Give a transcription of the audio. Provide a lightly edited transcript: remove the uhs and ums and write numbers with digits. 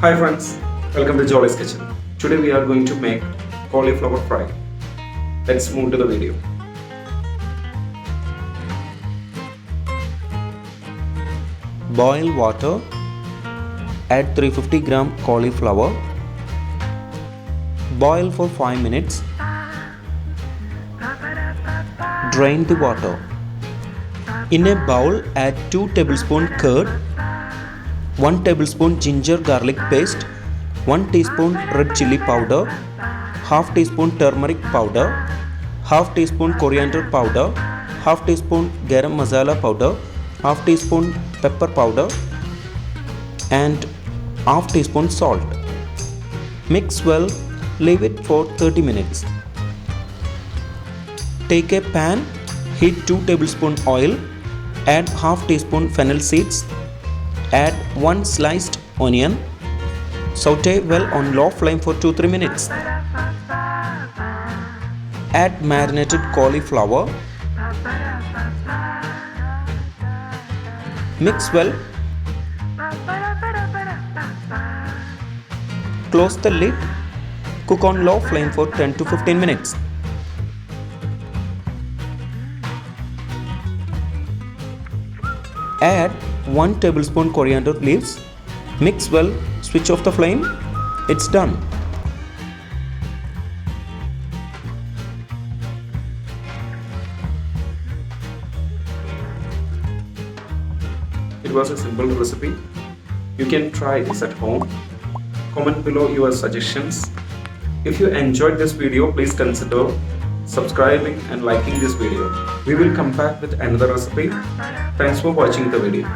Hi friends, welcome to Jolys Kitchen. Today we are going to make cauliflower fry. Let's move to the video. Boil water, add 350 gram cauliflower, boil for 5 minutes, drain the water. In a bowl, add 2 tablespoons curd, 1 tablespoon ginger garlic paste, 1 teaspoon red chilli powder, half teaspoon turmeric powder, half teaspoon coriander powder, half teaspoon garam masala powder, half teaspoon pepper powder and half teaspoon salt. Mix well, leave it for 30 minutes. Take a pan, heat 2 tablespoon oil, add half teaspoon fennel seeds, add 1 sliced onion, saute well on low flame for 2-3 minutes. Add marinated cauliflower. Mix well. Close the lid. Cook on low flame for 10 to 15 minutes. Add 1 tablespoon coriander leaves. Mix well. Switch off the flame. It's done. It was a simple recipe. You can try this at home. Comment below your suggestions. If you enjoyed this video, please consider subscribing and liking this video. We will come back with another recipe. Thanks for watching the video.